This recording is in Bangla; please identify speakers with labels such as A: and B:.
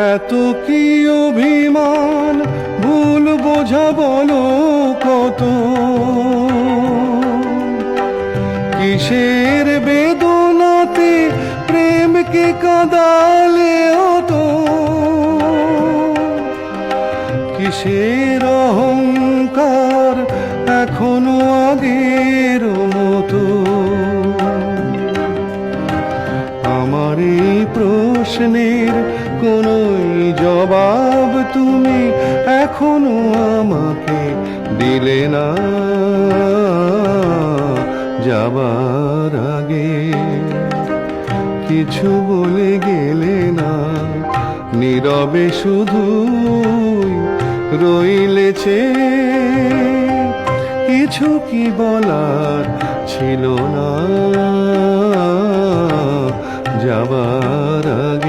A: এত কি অভিমান, ভুল বোঝা বলো কত, কিসের বেদনাতে প্রেমকে কাঁদালে তো, কিসের অহংকার এখনো আগের মতো। আমার এই প্রশ্নের কোনোই জবাব তুমি এখনো আমাকে দিলে না। যাবার আগে কিছু বলে গেলে না, নীরবে শুধু রইলেছে। কিছু কি বলার ছিল না যাবার আগে।